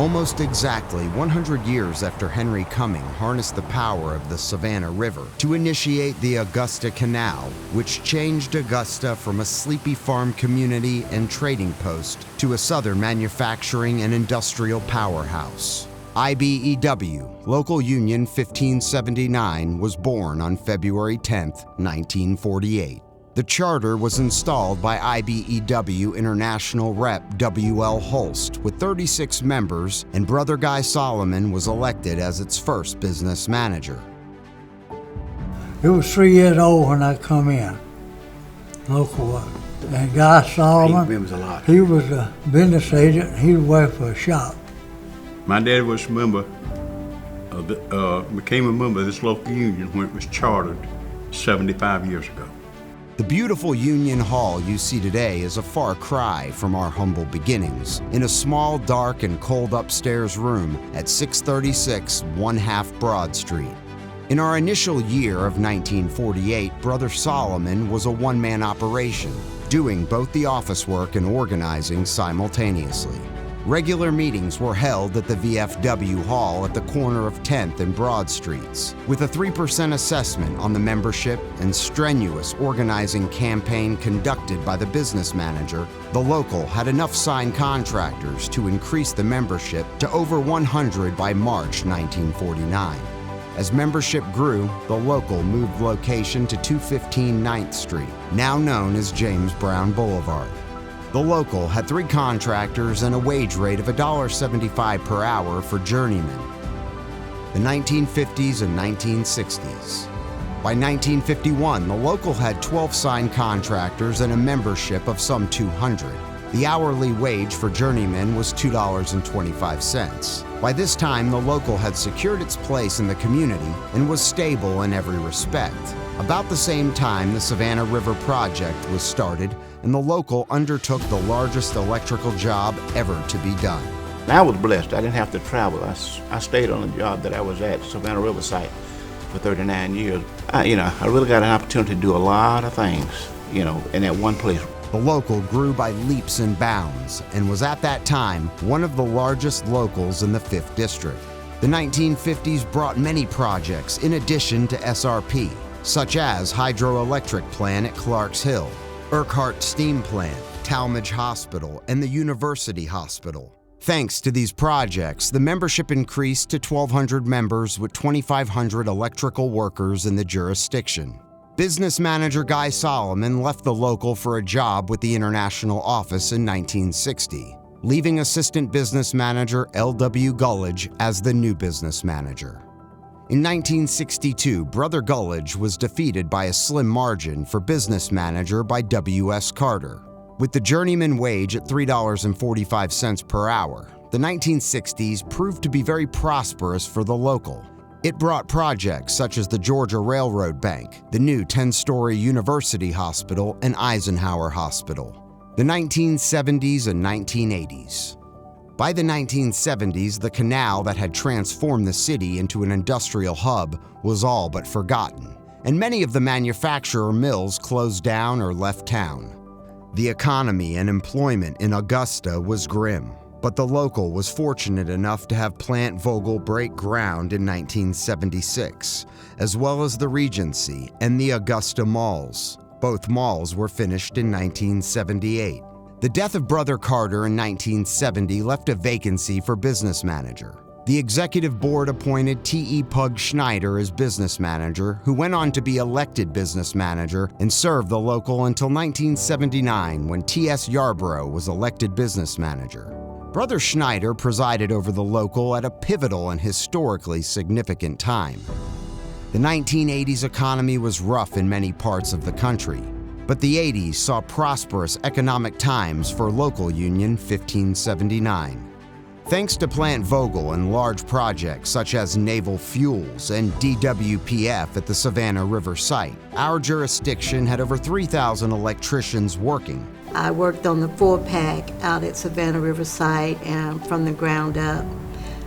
Almost exactly 100 years after Henry Cumming harnessed the power of the Savannah River to initiate the Augusta Canal, which changed Augusta from a sleepy farm community and trading post to a southern manufacturing and industrial powerhouse. IBEW, Local Union 1579, was born on February 10, 1948. The charter was installed by IBEW International Rep. W.L. Holst with 36 members, and Brother Guy Solomon was elected as its first business manager. It was 3 years old when I come in, local. And Guy Solomon, he was a business agent. He worked for a shop. My dad was a member became a member of this local union when it was chartered 75 years ago. The beautiful Union Hall you see today is a far cry from our humble beginnings, in a small, dark, and cold upstairs room at 636 1/2 Broad Street. In our initial year of 1948, Brother Solomon was a one-man operation, doing both the office work and organizing simultaneously. Regular meetings were held at the VFW Hall at the corner of 10th and Broad Streets. With a 3% assessment on the membership and strenuous organizing campaign conducted by the business manager, the local had enough signed contractors to increase the membership to over 100 by March 1949. As membership grew, the local moved location to 215 9th Street, now known as James Brown Boulevard. The local had 3 contractors and a wage rate of $1.75 per hour for journeymen. The 1950s and 1960s. By 1951, the local had 12 signed contractors and a membership of some 200. The hourly wage for journeymen was $2.25. By this time, the local had secured its place in the community and was stable in every respect. About the same time, the Savannah River Project was started, and the local undertook the largest electrical job ever to be done. I was blessed. I didn't have to travel. I stayed on the job that I was at, Savannah River site, for 39 years. I really got an opportunity to do a lot of things, in that one place. The local grew by leaps and bounds and was at that time one of the largest locals in the 5th District. The 1950s brought many projects in addition to SRP, such as hydroelectric plant at Clarks Hill, Urquhart Steam Plant, Talmadge Hospital, and the University Hospital. Thanks to these projects, the membership increased to 1,200 members with 2,500 electrical workers in the jurisdiction. Business manager Guy Solomon left the local for a job with the international office in 1960, leaving assistant business manager L.W. Gullidge as the new business manager. In 1962, Brother Gullidge was defeated by a slim margin for business manager by W.S. Carter. With the journeyman wage at $3.45 per hour, the 1960s proved to be very prosperous for the local. It brought projects such as the Georgia Railroad Bank, the new 10-story University Hospital, and Eisenhower Hospital. The 1970s and 1980s. By the 1970s, the canal that had transformed the city into an industrial hub was all but forgotten, and many of the manufacturer mills closed down or left town. The economy and employment in Augusta was grim, but the local was fortunate enough to have Plant Vogel break ground in 1976, as well as the Regency and the Augusta Malls. Both malls were finished in 1978. The death of Brother Carter in 1970 left a vacancy for business manager. The executive board appointed T.E. Pug Schneider as business manager, who went on to be elected business manager and served the local until 1979 when T.S. Yarborough was elected business manager. Brother Schneider presided over the local at a pivotal and historically significant time. The 1980s economy was rough in many parts of the country, but the 80s saw prosperous economic times for Local Union 1579. Thanks to Plant Vogel and large projects such as Naval Fuels and DWPF at the Savannah River site, our jurisdiction had over 3,000 electricians working. I worked on the 4-pack out at Savannah River site and from the ground up.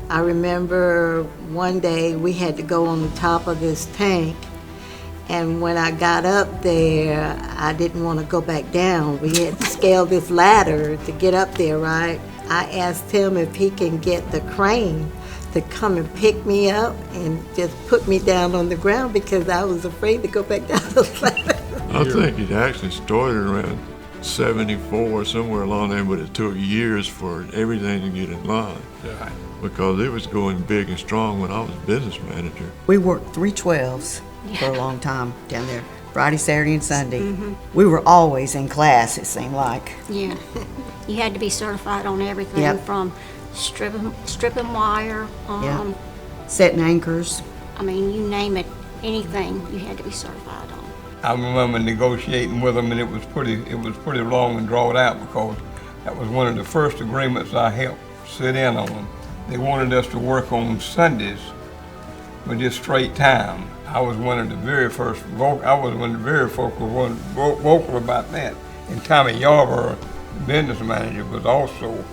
I remember one day we had to go on the top of this tank, and when I got up there, I didn't want to go back down. We had to scale this ladder to get up there, right? I asked him if he can get the crane to come and pick me up and just put me down on the ground because I was afraid to go back down the ladder. I think it actually started around 74, somewhere along there, but it took years for everything to get in line. Yeah. Because it was going big and strong when I was business manager. We worked 312s for a long time down there, Friday, Saturday, and Sunday. We were always in class, it seemed like. Yeah, you had to be certified on everything Yep. from stripping wire, Setting anchors. I mean, you name it, anything you had to be certified on. I remember negotiating with them, and it was pretty long and drawn out because that was one of the first agreements I helped sit in on. They wanted us to work on Sundays with just straight time. I was one of the very first vocal about that. And Tommy Yarborough, the business manager, was also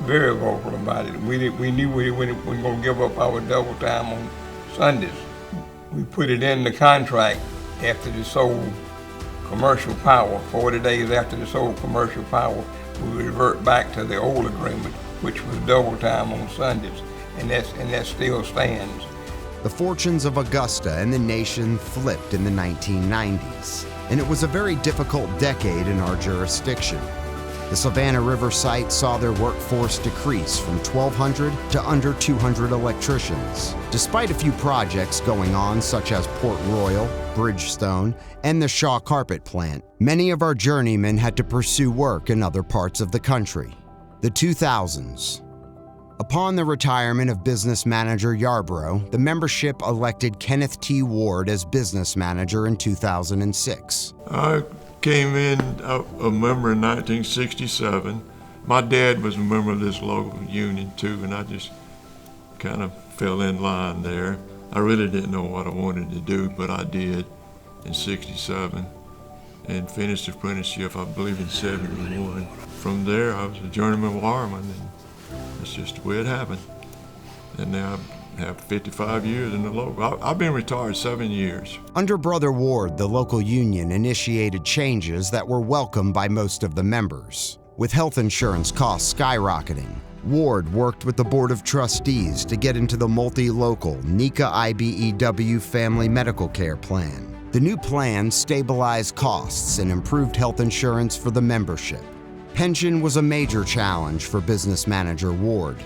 very vocal about it. We knew we weren't going to give up our double time on Sundays. We put it in the contract after they sold commercial power. 40 days after they sold commercial power, we revert back to the old agreement, which was double time on Sundays, and that still stands. The fortunes of Augusta and the nation flipped in the 1990s, and it was a very difficult decade in our jurisdiction. The Savannah River site saw their workforce decrease from 1,200 to under 200 electricians. Despite a few projects going on, such as Port Royal, Bridgestone, and the Shaw Carpet Plant, many of our journeymen had to pursue work in other parts of the country. The 2000s. Upon the retirement of business manager Yarborough, the membership elected Kenneth T. Ward as business manager in 2006. I came in a member in 1967. My dad was a member of this local union too, and I just kind of fell in line there. I really didn't know what I wanted to do, but I did in 67 and finished the apprenticeship, I believe, in 71. From there, I was a journeyman wireman, and that's just the way it happened. And now I have 55 years in the local. I've been retired 7 years. Under Brother Ward, the local union initiated changes that were welcomed by most of the members. With health insurance costs skyrocketing, Ward worked with the Board of Trustees to get into the multi-local NICA IBEW Family Medical Care Plan. The new plan stabilized costs and improved health insurance for the membership. Pension was a major challenge for business manager Ward.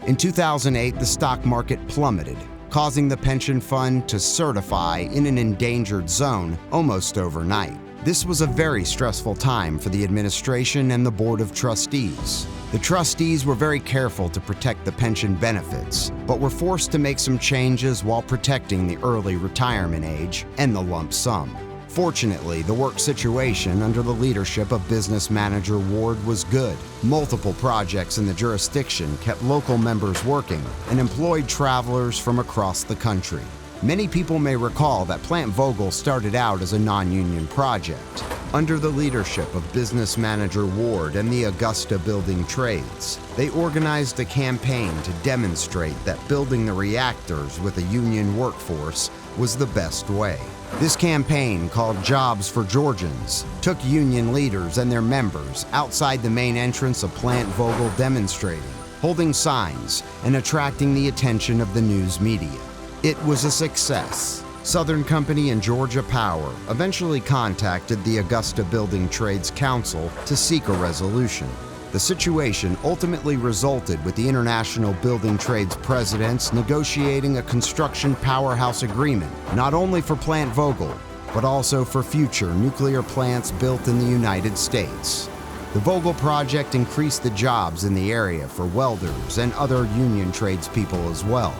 In 2008, the stock market plummeted, causing the pension fund to certify in an endangered zone almost overnight. This was a very stressful time for the administration and the Board of Trustees. The trustees were very careful to protect the pension benefits, but were forced to make some changes while protecting the early retirement age and the lump sum. Fortunately, the work situation under the leadership of business manager Ward was good. Multiple projects in the jurisdiction kept local members working and employed travelers from across the country. Many people may recall that Plant Vogel started out as a non-union project. Under the leadership of business manager Ward and the Augusta Building Trades, they organized a campaign to demonstrate that building the reactors with a union workforce was the best way. This campaign, called Jobs for Georgians, took union leaders and their members outside the main entrance of Plant Vogel demonstrating, holding signs, and attracting the attention of the news media. It was a success. Southern Company and Georgia Power eventually contacted the Augusta Building Trades Council to seek a resolution. The situation ultimately resulted with the International Building Trades presidents negotiating a construction powerhouse agreement, not only for Plant Vogel, but also for future nuclear plants built in the United States. The Vogel project increased the jobs in the area for welders and other union tradespeople as well.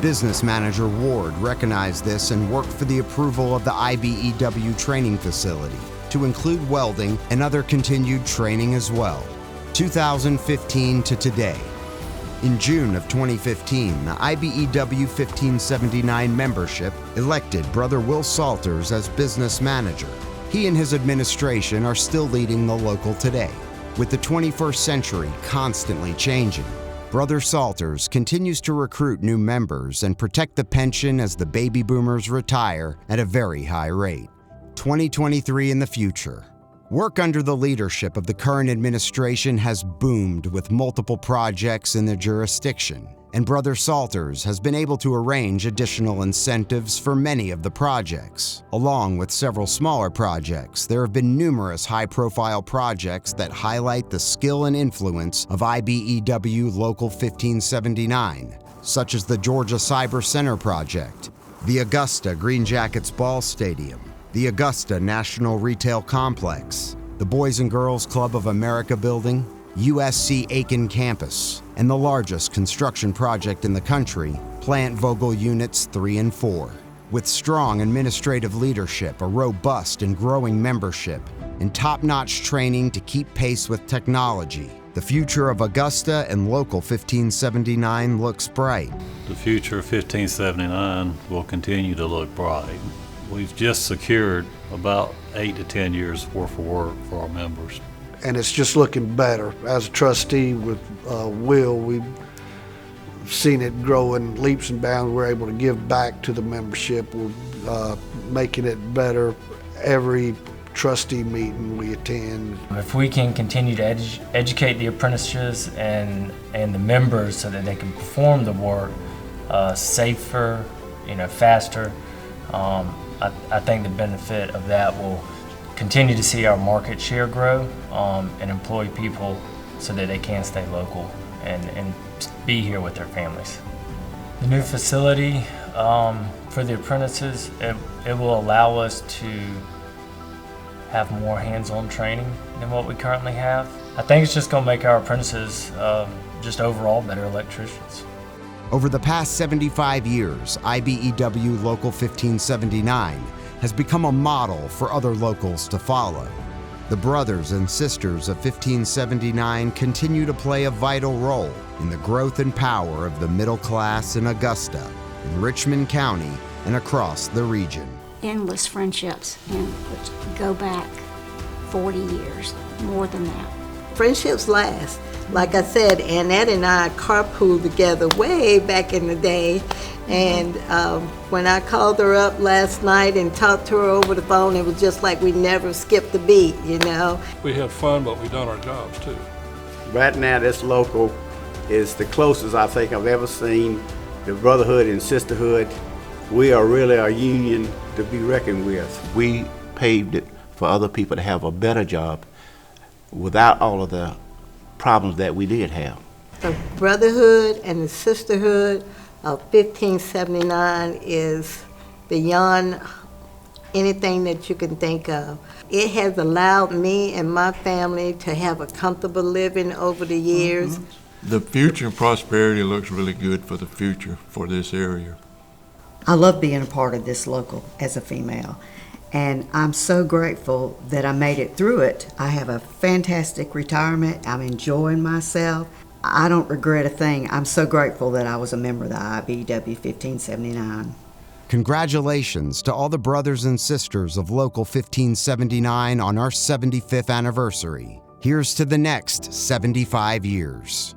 Business manager Ward recognized this and worked for the approval of the IBEW training facility to include welding and other continued training as well. 2015 to today. In June of 2015, the IBEW 1579 membership elected Brother Will Salters as business manager. He and his administration are still leading the local today. With the 21st century constantly changing, Brother Salters continues to recruit new members and protect the pension as the baby boomers retire at a very high rate. 2023 in the future. Work under the leadership of the current administration has boomed with multiple projects in the jurisdiction, and Brother Salters has been able to arrange additional incentives for many of the projects. Along with several smaller projects, there have been numerous high-profile projects that highlight the skill and influence of IBEW Local 1579, such as the Georgia Cyber Center project, the Augusta Green Jackets Ball Stadium, the Augusta National Retail Complex, the Boys and Girls Club of America building, USC Aiken Campus, and the largest construction project in the country, Plant Vogel Units 3 and 4. With strong administrative leadership, a robust and growing membership, and top-notch training to keep pace with technology, the future of Augusta and Local 1579 looks bright. The future of 1579 will continue to look bright. We've just secured about 8 to 10 years worth of work for our members. And it's just looking better. As a trustee with Will, we've seen it grow in leaps and bounds. We're able to give back to the membership. We're making it better every trustee meeting we attend. If we can continue to educate the apprentices and the members so that they can perform the work safer, faster, I think the benefit of that will continue to see our market share grow and employ people so that they can stay local and be here with their families. The new facility for the apprentices, it will allow us to have more hands-on training than what we currently have. I think it's just going to make our apprentices just overall better electricians. Over the past 75 years, IBEW Local 1579 has become a model for other locals to follow. The brothers and sisters of 1579 continue to play a vital role in the growth and power of the middle class in Augusta, in Richmond County, and across the region. Endless friendships, and which go back 40 years, more than that. Friendships last. Like I said, Annette and I carpooled together way back in the day. And when I called her up last night and talked to her over the phone, it was just like we never skipped a beat, We had fun, but we done our jobs too. Right now, this local is the closest I think I've ever seen the brotherhood and sisterhood. We are really a union to be reckoned with. We paved it for other people to have a better job without all of the problems that we did have. The brotherhood and the sisterhood of 1579 is beyond anything that you can think of. It has allowed me and my family to have a comfortable living over the years. The future and prosperity looks really good for the future for this area. I love being a part of this local as a female, and I'm so grateful that I made it through it. I have a fantastic retirement. I'm enjoying myself. I don't regret a thing. I'm so grateful that I was a member of the IBEW 1579. Congratulations to all the brothers and sisters of Local 1579 on our 75th anniversary. Here's to the next 75 years.